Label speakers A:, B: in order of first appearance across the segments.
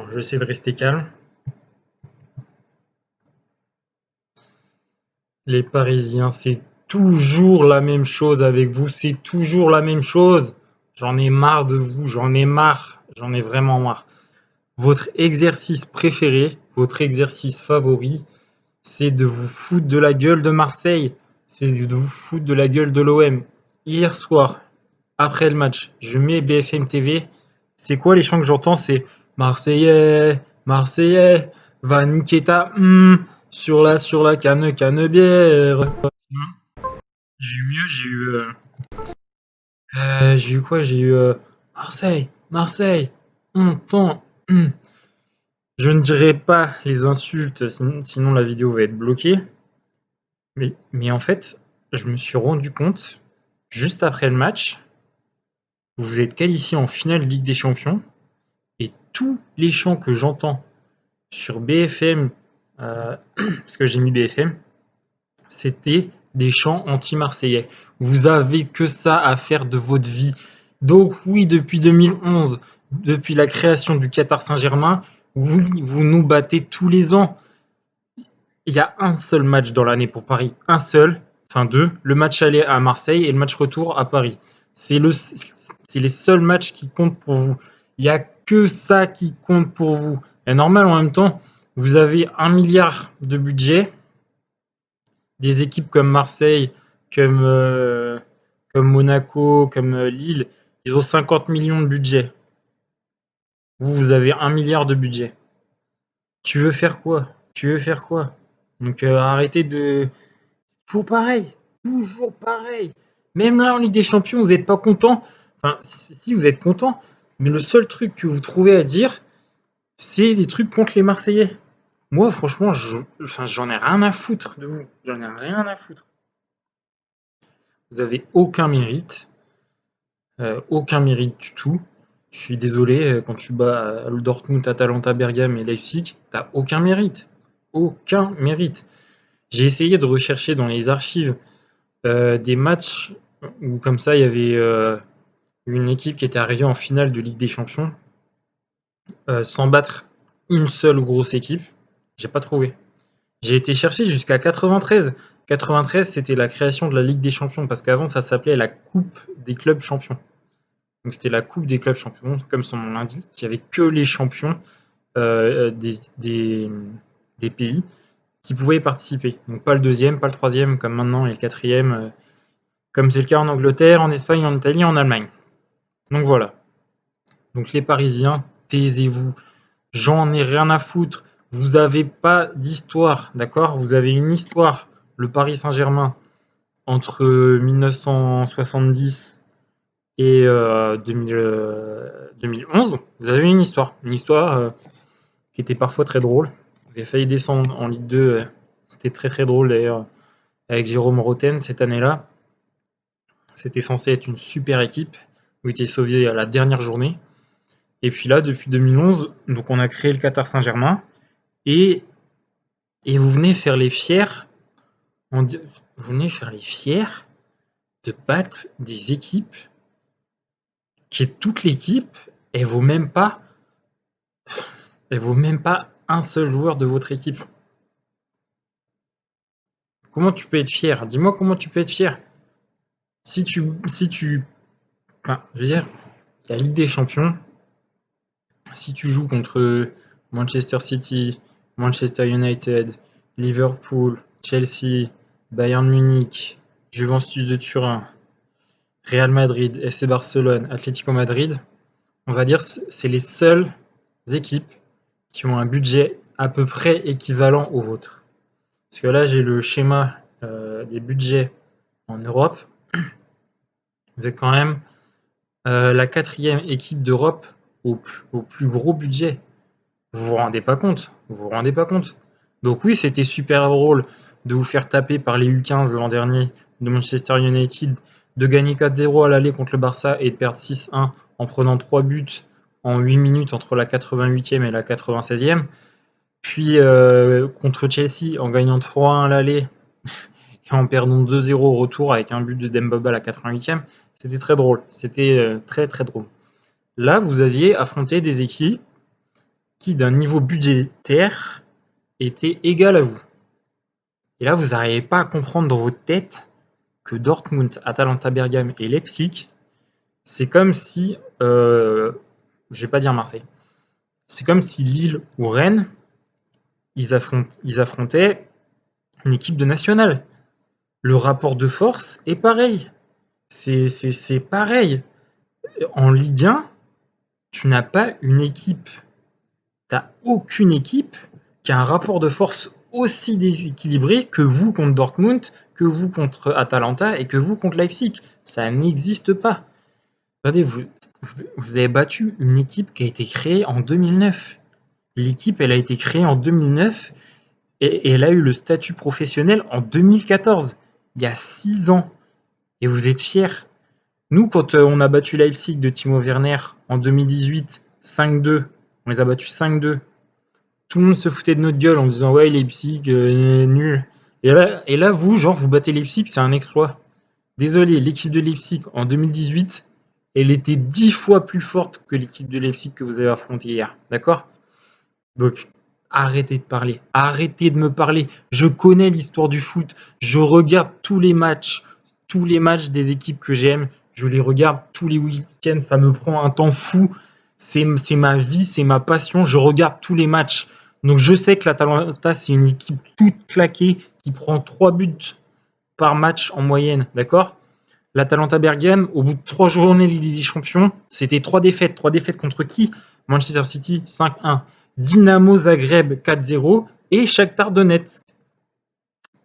A: Alors, j'essaie de rester calme. Les Parisiens, c'est toujours la même chose avec vous, c'est toujours la même chose. J'en ai marre de vous, j'en ai marre, j'en ai vraiment marre. Votre exercice préféré, votre exercice favori, c'est de vous foutre de la gueule de Marseille, c'est de vous foutre de la gueule de l'OM. Hier soir, après le match, je mets BFM TV. C'est quoi les chants que j'entends? C'est Marseillais, Marseillais, va niquer ta sur la canne bière. J'ai eu mieux, j'ai eu quoi? J'ai eu Marseille, Marseille, ton. Je ne dirai pas les insultes, sinon la vidéo va être bloquée. Mais en fait, je me suis rendu compte, juste après le match, vous vous êtes qualifié en finale Ligue des Champions, et tous les chants que j'entends sur BFM, parce que j'ai mis BFM, c'était des chants anti-marseillais. Vous avez que ça à faire de votre vie. Donc oui, depuis 2011, depuis la création du Qatar Saint-Germain, oui, vous nous battez tous les ans. Il y a un seul match dans l'année pour Paris, un seul, enfin deux, le match aller à Marseille et le match retour à Paris. C'est les seuls matchs qui comptent pour vous. Il n'y a que ça qui compte pour vous. Et normal, en même temps, vous avez 1 milliard de budget. Des équipes comme Marseille, comme, comme Monaco, comme Lille, ils ont 50 millions de budget. Vous avez 1 milliard de budget. Tu veux faire quoi? Tu veux faire quoi? Donc arrêtez de... Toujours pareil. Toujours pareil. Même là, en Ligue des Champions, vous n'êtes pas content. Enfin, si vous êtes content, mais le seul truc que vous trouvez à dire, c'est des trucs contre les Marseillais. Moi, franchement, j'en ai rien à foutre de vous. J'en ai rien à foutre. Vous avez aucun mérite du tout. Je suis désolé, quand tu bats Dortmund, Atalanta, Bergame et Leipzig, t'as aucun mérite. Aucun mérite. J'ai essayé de rechercher dans les archives des matchs où comme ça il y avait une équipe qui était arrivée en finale de Ligue des Champions sans battre une seule grosse équipe. J'ai pas trouvé. J'ai été chercher jusqu'à 93. 93, c'était la création de la Ligue des Champions parce qu'avant ça s'appelait la Coupe des clubs champions. Donc c'était la Coupe des clubs champions, comme son nom l'indique. Il n'y avait que les champions des pays qui pouvaient y participer. Donc pas le deuxième, pas le troisième, comme maintenant, et le quatrième, comme c'est le cas en Angleterre, en Espagne, en Italie, en Allemagne. Donc voilà. Donc les Parisiens, taisez-vous. J'en ai rien à foutre. Vous n'avez pas d'histoire, d'accord? Vous avez une histoire. Le Paris Saint-Germain, entre 1970 et 2011, vous avez une histoire qui était parfois très drôle. Vous avez failli descendre en Ligue 2, c'était très très drôle d'ailleurs avec Jérôme Roten cette année-là. C'était censé être une super équipe, vous étiez sauvé à la dernière journée. Et puis là, depuis 2011, donc on a créé le Qatar Saint-Germain et, et vous venez faire les fiers, vous venez faire les fiers de battre des équipes qui est toute l'équipe, elle vaut même pas un seul joueur de votre équipe. Comment tu peux être fier? Dis-moi comment tu peux être fier. Si tu, enfin, je veux dire, la Ligue des Champions, si tu joues contre Manchester City, Manchester United, Liverpool, Chelsea, Bayern Munich, Juventus de Turin, Real Madrid, FC Barcelone, Atlético Madrid, on va dire c'est les seules équipes qui ont un budget à peu près équivalent au vôtre. Parce que là, j'ai le schéma des budgets en Europe. Vous êtes quand même la 4e équipe d'Europe au plus gros budget. Vous vous rendez pas compte. Vous vous rendez pas compte. Donc oui, c'était super drôle de vous faire taper par les U15 l'an dernier de Manchester United, de gagner 4-0 à l'aller contre le Barça et de perdre 6-1 en prenant 3 buts en 8 minutes entre la 88e et la 96e. Puis contre Chelsea en gagnant 3-1 à l'aller et en perdant 2-0 au retour avec un but de Dembaba à la 88e. C'était très drôle. C'était très très drôle. Là, vous aviez affronté des équipes qui d'un niveau budgétaire était égal à vous. Et là, vous n'arrivez pas à comprendre dans votre tête que Dortmund, Atalanta Bergame et Leipzig, c'est comme si, je vais pas dire Marseille, c'est comme si Lille ou Rennes, ils affrontaient une équipe de nationale. Le rapport de force est pareil. C'est pareil. En Ligue 1, tu n'as pas une équipe, tu n'as aucune équipe qui a un rapport de force aussi déséquilibré que vous contre Dortmund, que vous contre Atalanta et que vous contre Leipzig. Ça n'existe pas. Regardez, vous avez battu une équipe qui a été créée en 2009. L'équipe, elle a été créée en 2009 et elle a eu le statut professionnel en 2014, il y a 6 ans. Et vous êtes fiers. Nous, quand on a battu Leipzig de Timo Werner en 2018, 5-2, on les a battus 5-2. Tout le monde se foutait de notre gueule en disant ouais, Leipzig, nul. Et là, vous battez Leipzig, c'est un exploit. Désolé, l'équipe de Leipzig en 2018, elle était 10 fois plus forte que l'équipe de Leipzig que vous avez affrontée hier. D'accord? Donc, arrêtez de parler. Arrêtez de me parler. Je connais l'histoire du foot. Je regarde tous les matchs. Tous les matchs des équipes que j'aime. Je les regarde tous les week-ends. Ça me prend un temps fou. C'est ma vie, c'est ma passion. Je regarde tous les matchs. Donc, je sais que l'Atalanta, c'est une équipe toute claquée qui prend 3 buts par match en moyenne. D'accord? L'Atalanta Bergame, au bout de 3 journées de Ligue des Champions, c'était 3 défaites. 3 défaites contre qui? Manchester City 5-1, Dynamo Zagreb 4-0 et Shakhtar Donetsk.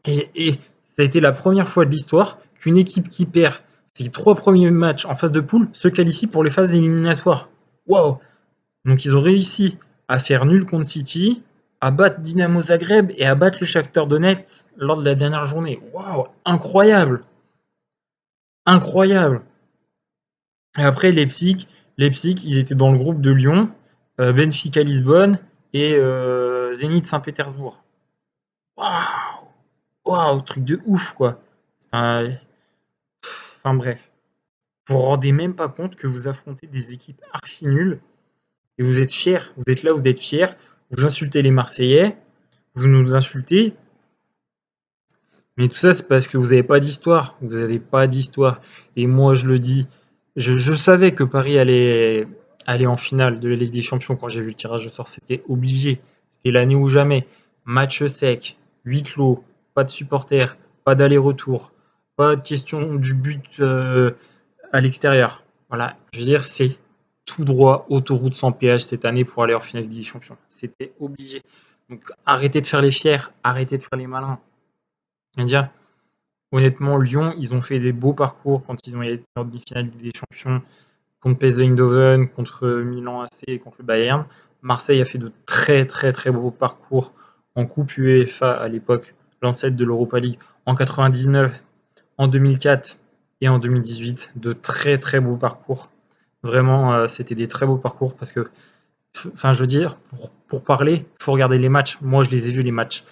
A: Et ça a été la première fois de l'histoire qu'une équipe qui perd ses 3 premiers matchs en phase de poule se qualifie pour les phases éliminatoires. Waouh! Donc ils ont réussi à faire nul contre City, à battre Dynamo Zagreb et à battre le Shakhtar Donetsk lors de la dernière journée. Waouh! Incroyable! Incroyable! Et après Leipzig, ils étaient dans le groupe de Lyon, Benfica Lisbonne et Zénith Saint-Pétersbourg. Waouh! Waouh! Truc de ouf, quoi. Enfin, bref. Vous vous rendez même pas compte que vous affrontez des équipes archi nulles et vous êtes fiers. Vous êtes là, vous êtes fiers. Vous insultez les Marseillais, vous nous insultez. Mais tout ça, c'est parce que vous n'avez pas d'histoire. Vous n'avez pas d'histoire. Et moi, je le dis, je savais que Paris allait aller en finale de la Ligue des Champions quand j'ai vu le tirage au sort. C'était obligé. C'était l'année ou jamais. Match sec, huis clos, pas de supporters, pas d'aller-retour, pas de question du but à l'extérieur. Voilà, je veux dire, c'est tout droit, autoroute sans péage cette année pour aller en finale de Ligue des Champions. C'était obligé. Donc arrêtez de faire les fiers, arrêtez de faire les malins. Je veux dire, honnêtement, Lyon, ils ont fait des beaux parcours quand ils ont été en demi-finale des Champions contre PSV Eindhoven, contre Milan AC et contre le Bayern. Marseille a fait de très très très beaux parcours en Coupe UEFA à l'époque, l'ancêtre de l'Europa League, en 99, en 2004 et en 2018. De très très beaux parcours. Vraiment, c'était des très beaux parcours parce que, enfin, je veux dire, pour parler, il faut regarder les matchs. Moi, je les ai vus, les matchs.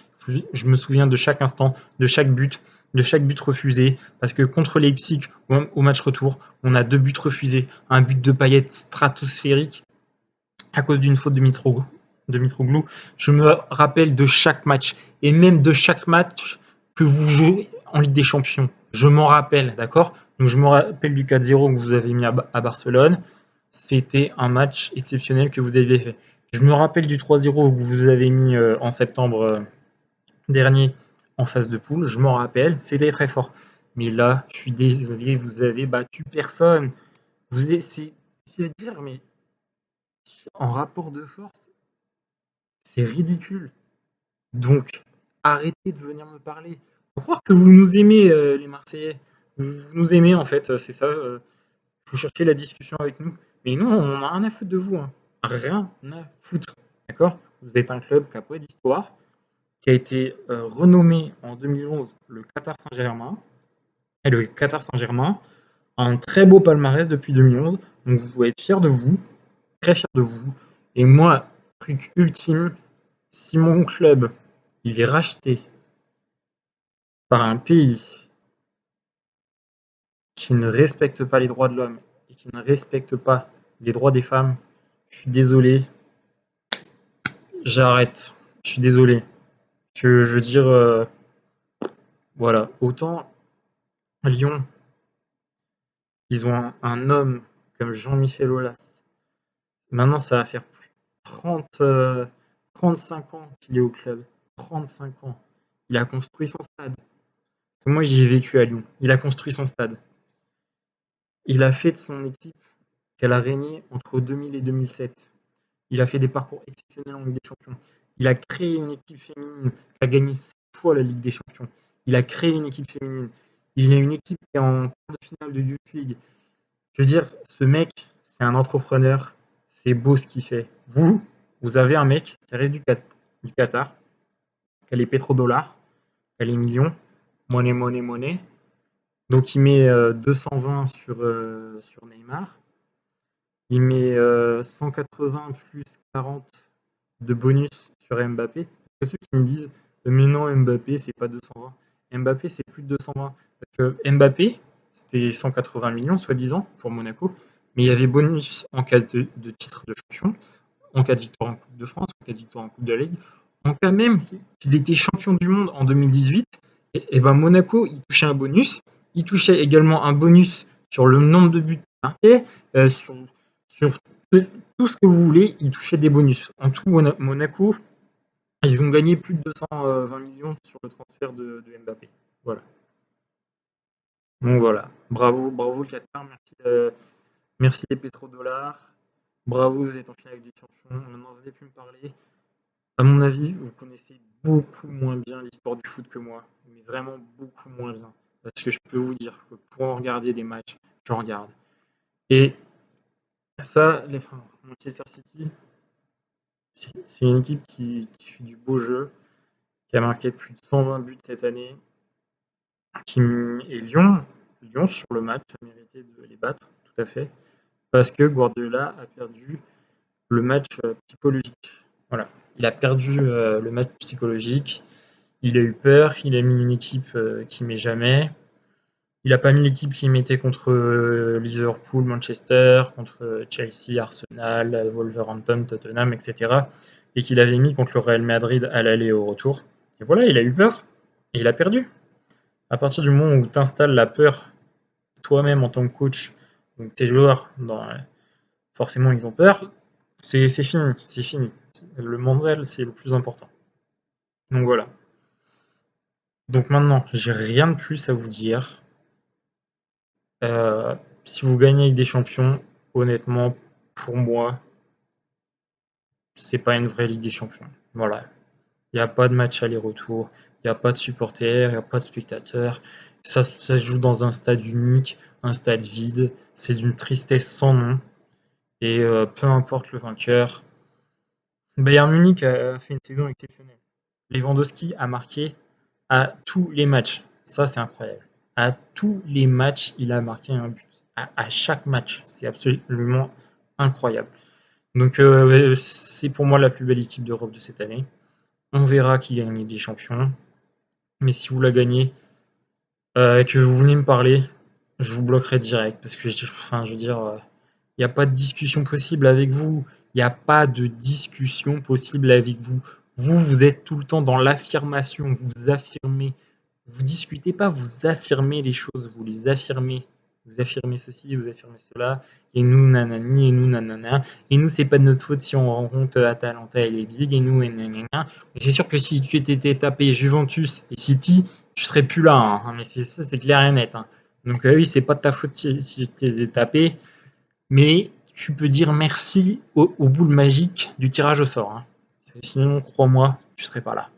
A: Je me souviens de chaque instant, de chaque but refusé, parce que contre Leipzig, au match retour, on a 2 buts refusés, un but de Payet stratosphérique à cause d'une faute de Mitroglou. Je me rappelle de chaque match, et même de chaque match que vous jouez en Ligue des Champions. Je m'en rappelle, d'accord? Donc je me rappelle du 4-0 que vous avez mis à Barcelone. C'était un match exceptionnel que vous avez fait. Je me rappelle du 3-0 que vous avez mis en septembre dernier en phase de poule, je m'en rappelle, c'était très fort. Mais là, je suis désolé, vous avez battu personne. Vous essayez de dire, mais en rapport de force, c'est ridicule. Donc, arrêtez de venir me parler. Faut croire que vous nous aimez, les Marseillais. Vous nous aimez, en fait, c'est ça. Vous cherchez la discussion avec nous. Mais nous, on n'a rien à foutre de vous. Hein. Rien à foutre. D'accord? Vous êtes un club qui a pas d'histoire, qui a été renommé en 2011 le Qatar Saint-Germain. Et le Qatar Saint-Germain a un très beau palmarès depuis 2011. Donc vous pouvez être fiers de vous, très fiers de vous. Et moi, truc ultime, si mon club il est racheté par un pays qui ne respecte pas les droits de l'homme et qui ne respecte pas les droits des femmes, je suis désolé, j'arrête. Je suis désolé. Je veux dire, voilà. Autant Lyon, ils ont un homme comme Jean-Michel Aulas. Maintenant, ça va faire plus de 35 ans qu'il est au club. 35 ans. Il a construit son stade. Moi, j'y ai vécu à Lyon. Il a construit son stade. Il a fait de son équipe qu'elle a régné entre 2000 et 2007. Il a fait des parcours exceptionnels en Ligue des Champions. Il a créé une équipe féminine qui a gagné 6 fois la Ligue des Champions. Il a créé une équipe féminine. Il a une équipe qui est en quart de finale de Youth League. Je veux dire, ce mec, c'est un entrepreneur. C'est beau ce qu'il fait. Vous avez un mec qui arrive du Qatar, qui a les pétrodollars, qui a les millions, monnaie. Donc il met 220 sur Neymar. Il met 180 plus 40 de bonus sur Mbappé. Il y a ceux qui me disent mais non, Mbappé, c'est pas 220. Mbappé, c'est plus de 220. Parce que Mbappé, c'était 180 millions, soi-disant, pour Monaco. Mais il y avait bonus en cas de titre de champion, en cas de victoire en Coupe de France, en cas de victoire en Coupe de la Ligue. En cas même qu'il était champion du monde en 2018, et ben Monaco, il touchait un bonus. Il touchait également un bonus sur le nombre de buts marqués, sur tout ce que vous voulez, il touchait des bonus. En tout, Monaco, ils ont gagné plus de 220 millions sur le transfert de Mbappé. Voilà. Donc voilà. Bravo le Qatar. Merci les pétrodollars. Bravo, vous êtes en finale avec des champions. Maintenant, vous avez pu me parler. À mon avis, vous connaissez beaucoup moins bien l'histoire du foot que moi. Mais vraiment beaucoup moins bien. Parce que je peux vous dire que pour en regarder des matchs, j'en regarde. Et ça, Manchester City, c'est une équipe qui fait du beau jeu, qui a marqué plus de 120 buts cette année. Et Lyon, sur le match, a mérité de les battre, tout à fait, parce que Guardiola a perdu le match psychologique. Voilà. Il a perdu le match psychologique, il a eu peur, il a mis une équipe qui met jamais. Il n'a pas mis l'équipe qu'il mettait contre Liverpool, Manchester, contre Chelsea, Arsenal, Wolverhampton, Tottenham, etc. Et qu'il avait mis contre le Real Madrid à l'aller et au retour. Et voilà, il a eu peur. Et il a perdu. À partir du moment où tu installes la peur toi-même en tant que coach, donc tes joueurs, forcément ils ont peur, c'est fini, c'est fini. Le mental, c'est le plus important. Donc voilà. Donc maintenant, j'ai rien de plus à vous dire. Si vous gagnez avec des champions, honnêtement, pour moi, c'est pas une vraie Ligue des Champions. Voilà. Il n'y a pas de match aller-retour, il n'y a pas de supporters, il n'y a pas de spectateurs. Ça se joue dans un stade unique, un stade vide. C'est d'une tristesse sans nom. Et peu importe le vainqueur. Bayern Munich a fait une saison exceptionnelle. Lewandowski a marqué à tous les matchs. Ça, c'est incroyable. À tous les matchs, il a marqué un but. À chaque match. C'est absolument incroyable. Donc, c'est pour moi la plus belle équipe d'Europe de cette année. On verra qui gagne des champions. Mais si vous la gagnez, et que vous venez me parler, je vous bloquerai direct. Parce que, je veux dire, il n'y a pas de discussion possible avec vous. Il n'y a pas de discussion possible avec vous. Vous êtes tout le temps dans l'affirmation. Vous affirmez. Vous discutez pas, vous affirmez les choses. Vous les affirmez. Vous affirmez ceci, vous affirmez cela. Et nous, nanani, et nous, nanana. Et nous, c'est pas de notre faute si on rencontre Atalanta et Leipzig. Et nous, et nanana. Et c'est sûr que si tu étais tapé Juventus et City, tu serais plus là. Hein. Mais c'est clair et net. Hein. Donc oui, c'est pas de ta faute si tu t'es tapé. Mais tu peux dire merci aux boules magiques du tirage au sort. Hein. Sinon, crois-moi, tu serais pas là.